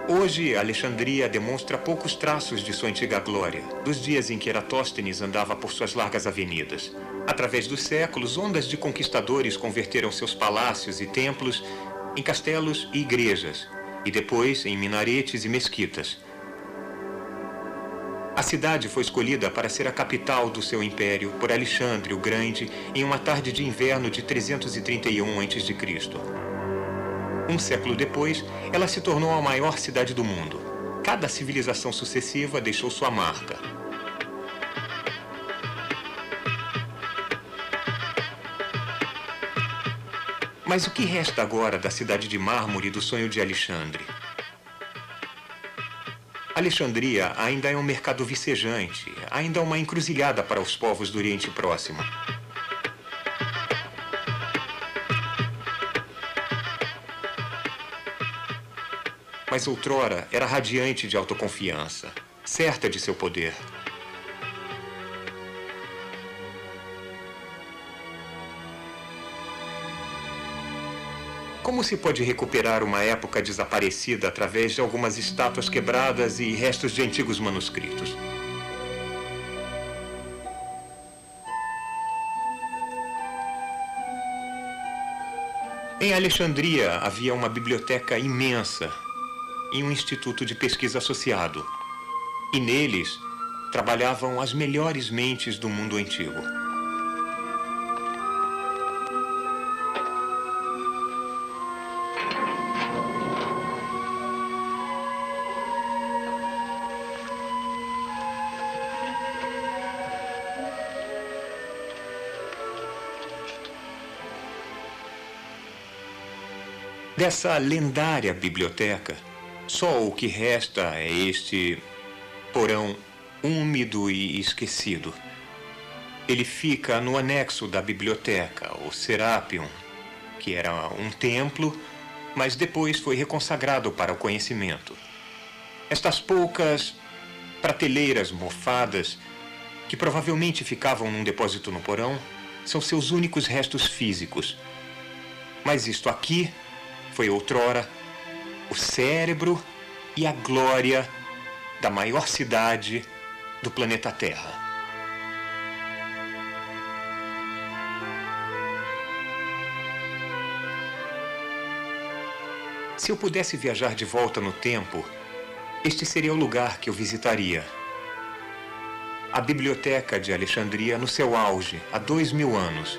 Hoje, Alexandria demonstra poucos traços de sua antiga glória, dos dias em que Eratóstenes andava por suas largas avenidas. Através dos séculos, ondas de conquistadores converteram seus palácios e templos em castelos e igrejas, e depois em minaretes e mesquitas. A cidade foi escolhida para ser a capital do seu império por Alexandre o Grande em uma tarde de inverno de 331 a.C. Um século depois, ela se tornou a maior cidade do mundo. Cada civilização sucessiva deixou sua marca. Mas o que resta agora da cidade de mármore do sonho de Alexandre? Alexandria ainda é um mercado vicejante, ainda uma encruzilhada para os povos do Oriente Próximo. Mas outrora era radiante de autoconfiança, certa de seu poder. Como se pode recuperar uma época desaparecida através de algumas estátuas quebradas e restos de antigos manuscritos? Em Alexandria havia uma biblioteca imensa e um instituto de pesquisa associado. E neles trabalhavam as melhores mentes do mundo antigo. Dessa lendária biblioteca, só o que resta é este porão úmido e esquecido. Ele fica no anexo da biblioteca, o Serapeum, que era um templo, mas depois foi reconsagrado para o conhecimento. Estas poucas prateleiras mofadas, que provavelmente ficavam num depósito no porão, são seus únicos restos físicos. Mas isto aqui foi outrora o cérebro e a glória da maior cidade do planeta Terra. Se eu pudesse viajar de volta no tempo, este seria o lugar que eu visitaria. A Biblioteca de Alexandria no seu auge, há 2000 anos.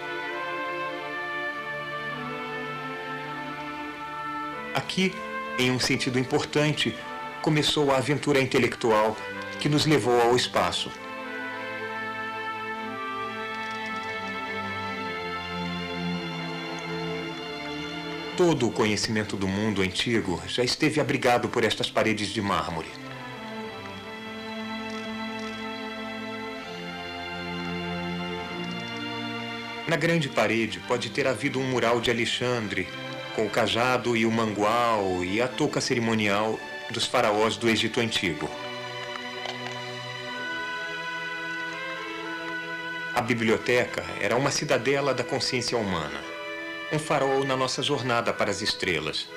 Aqui, em um sentido importante, começou a aventura intelectual que nos levou ao espaço. Todo o conhecimento do mundo antigo já esteve abrigado por estas paredes de mármore. Na grande parede pode ter havido um mural de Alexandre, com o cajado e o mangual e a touca cerimonial dos faraós do Egito Antigo. A biblioteca era uma cidadela da consciência humana, um farol na nossa jornada para as estrelas.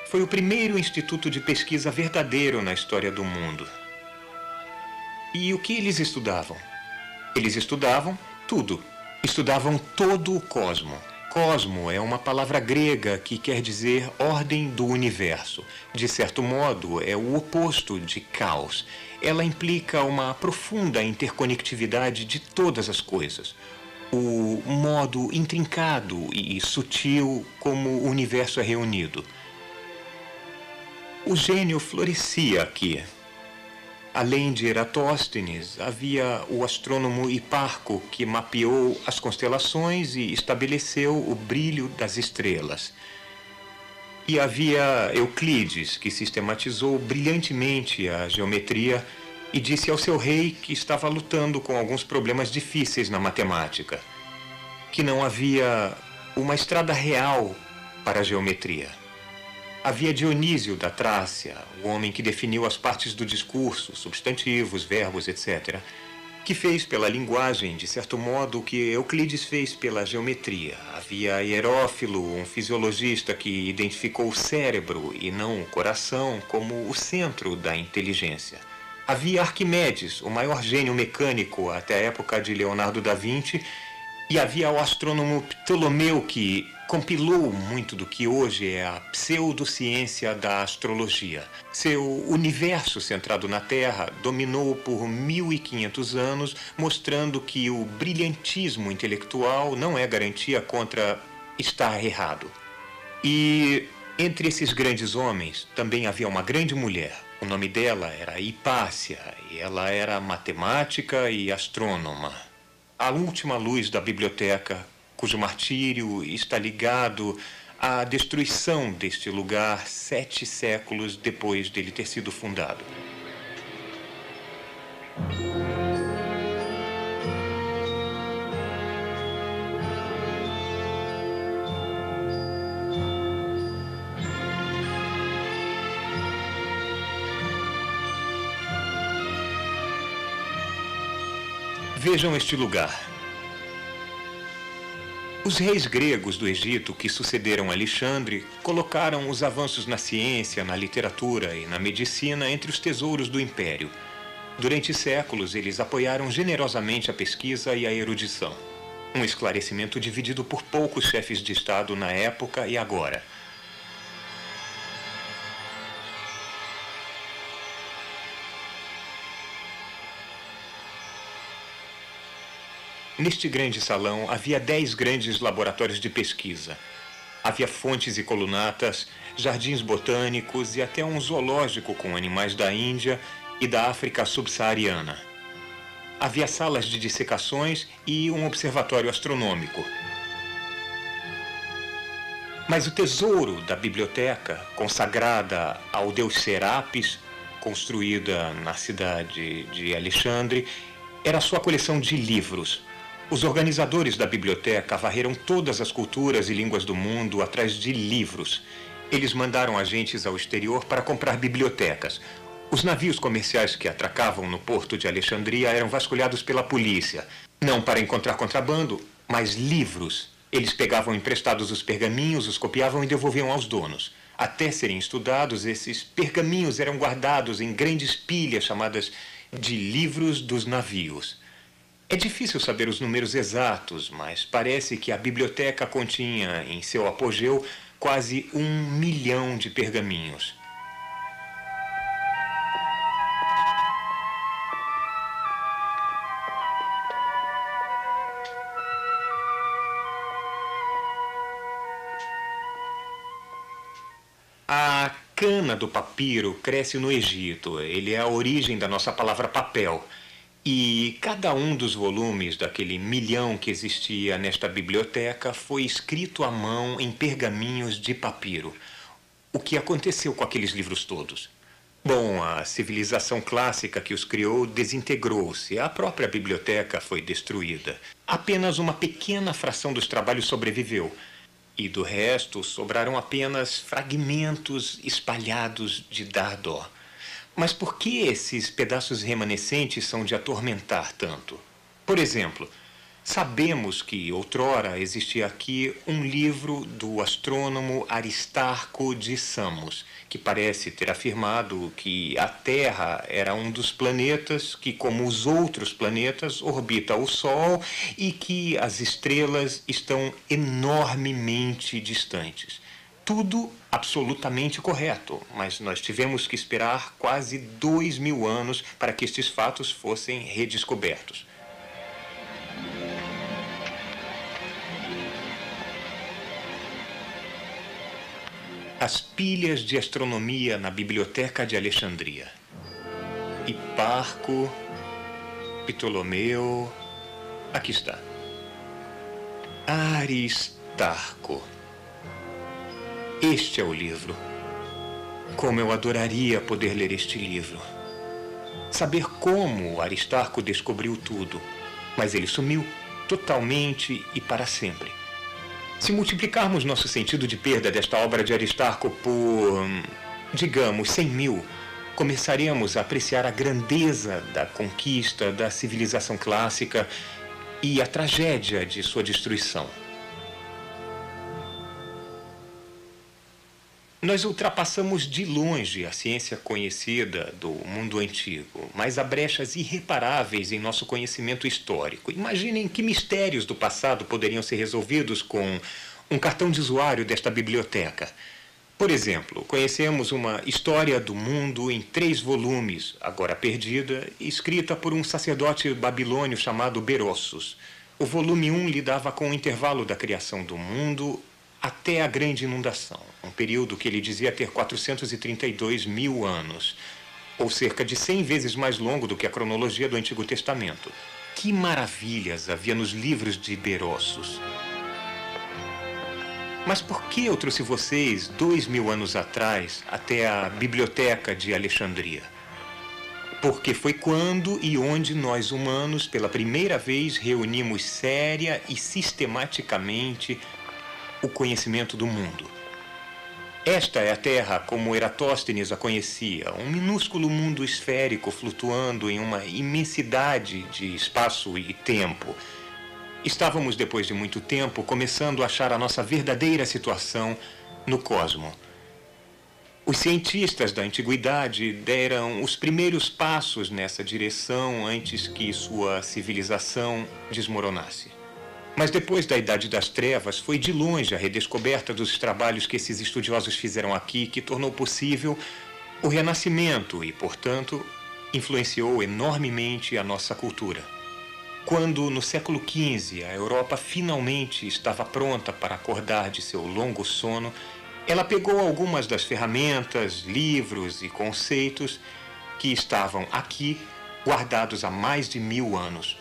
Foi o primeiro instituto de pesquisa verdadeiro na história do mundo. E o que eles estudavam? Eles estudavam tudo. Estudavam todo o cosmo. Cosmo é uma palavra grega que quer dizer ordem do universo. De certo modo, é o oposto de caos. Ela implica uma profunda interconectividade de todas as coisas. O modo intrincado e sutil como o universo é reunido. O gênio florescia aqui. Além de Eratóstenes, havia o astrônomo Hiparco, que mapeou as constelações e estabeleceu o brilho das estrelas. E havia Euclides, que sistematizou brilhantemente a geometria e disse ao seu rei que estava lutando com alguns problemas difíceis na matemática, que não havia uma estrada real para a geometria. Havia Dionísio da Trácia, o homem que definiu as partes do discurso, substantivos, verbos, etc. que fez pela linguagem, de certo modo, o que Euclides fez pela geometria. Havia Hierófilo, um fisiologista que identificou o cérebro e não o coração como o centro da inteligência. Havia Arquimedes, o maior gênio mecânico até a época de Leonardo da Vinci, e havia o astrônomo Ptolomeu, que compilou muito do que hoje é a pseudociência da astrologia. Seu universo centrado na Terra dominou por 1500 anos, mostrando que o brilhantismo intelectual não é garantia contra estar errado. E entre esses grandes homens também havia uma grande mulher. O nome dela era Hipácia, e ela era matemática e astrônoma. A última luz da biblioteca, cujo martírio está ligado à destruição deste lugar 7 séculos depois dele ter sido fundado. Vejam este lugar. Os reis gregos do Egito que sucederam Alexandre colocaram os avanços na ciência, na literatura e na medicina entre os tesouros do império. Durante séculos, eles apoiaram generosamente a pesquisa e a erudição. Um esclarecimento dividido por poucos chefes de Estado na época e agora. Neste grande salão havia 10 grandes laboratórios de pesquisa. Havia fontes e colunatas, jardins botânicos e até um zoológico com animais da Índia e da África subsaariana. Havia salas de dissecações e um observatório astronômico. Mas o tesouro da biblioteca, consagrada ao deus Serapis, construída na cidade de Alexandre, era a sua coleção de livros. Os organizadores da biblioteca varreram todas as culturas e línguas do mundo atrás de livros. Eles mandaram agentes ao exterior para comprar bibliotecas. Os navios comerciais que atracavam no porto de Alexandria eram vasculhados pela polícia, não para encontrar contrabando, mas livros. Eles pegavam emprestados os pergaminhos, os copiavam e devolviam aos donos. Até serem estudados, esses pergaminhos eram guardados em grandes pilhas chamadas de livros dos navios. É difícil saber os números exatos, mas parece que a biblioteca continha, em seu apogeu, quase 1 milhão de pergaminhos. A cana do papiro cresce no Egito. Ele é a origem da nossa palavra papel. E cada um dos volumes daquele 1 milhão que existia nesta biblioteca foi escrito à mão em pergaminhos de papiro. O que aconteceu com aqueles livros todos? Bom, a civilização clássica que os criou desintegrou-se. A própria biblioteca foi destruída. Apenas uma pequena fração dos trabalhos sobreviveu. E do resto sobraram apenas fragmentos espalhados de dar dó. Mas por que esses pedaços remanescentes são de atormentar tanto? Por exemplo, sabemos que outrora existia aqui um livro do astrônomo Aristarco de Samos, que parece ter afirmado que a Terra era um dos planetas que, como os outros planetas, orbita o Sol e que as estrelas estão enormemente distantes. Tudo absolutamente correto, mas nós tivemos que esperar quase 2000 anos para que estes fatos fossem redescobertos. As pilhas de astronomia na Biblioteca de Alexandria. Hiparco, Ptolomeu, aqui está. Aristarco. Este é o livro. Como eu adoraria poder ler este livro. Saber como Aristarco descobriu tudo. Mas ele sumiu totalmente e para sempre. Se multiplicarmos nosso sentido de perda desta obra de Aristarco por, digamos, 100.000, começaremos a apreciar a grandeza da conquista da civilização clássica e a tragédia de sua destruição. Nós ultrapassamos de longe a ciência conhecida do mundo antigo, mas há brechas irreparáveis em nosso conhecimento histórico. Imaginem que mistérios do passado poderiam ser resolvidos com um cartão de usuário desta biblioteca. Por exemplo, conhecemos uma história do mundo em 3 volumes, agora perdida, escrita por um sacerdote babilônio chamado Berossus. O volume 1 lidava com o intervalo da criação do mundo até a grande inundação, um período que ele dizia ter 432 mil anos, ou cerca de 100 vezes mais longo do que a cronologia do Antigo Testamento. Que maravilhas havia nos livros de Berossus! Mas por que eu trouxe vocês 2000 anos atrás até a Biblioteca de Alexandria? Porque foi quando e onde nós humanos, pela primeira vez, reunimos séria e sistematicamente o conhecimento do mundo. Esta é a Terra como Eratóstenes a conhecia, um minúsculo mundo esférico flutuando em uma imensidade de espaço e tempo. Estávamos, depois de muito tempo, começando a achar a nossa verdadeira situação no cosmo. Os cientistas da antiguidade deram os primeiros passos nessa direção antes que sua civilização desmoronasse. Mas depois da Idade das Trevas, foi de longe a redescoberta dos trabalhos que esses estudiosos fizeram aqui que tornou possível o Renascimento e, portanto, influenciou enormemente a nossa cultura. Quando, no século XV, a Europa finalmente estava pronta para acordar de seu longo sono, ela pegou algumas das ferramentas, livros e conceitos que estavam aqui guardados há mais de 1000 anos.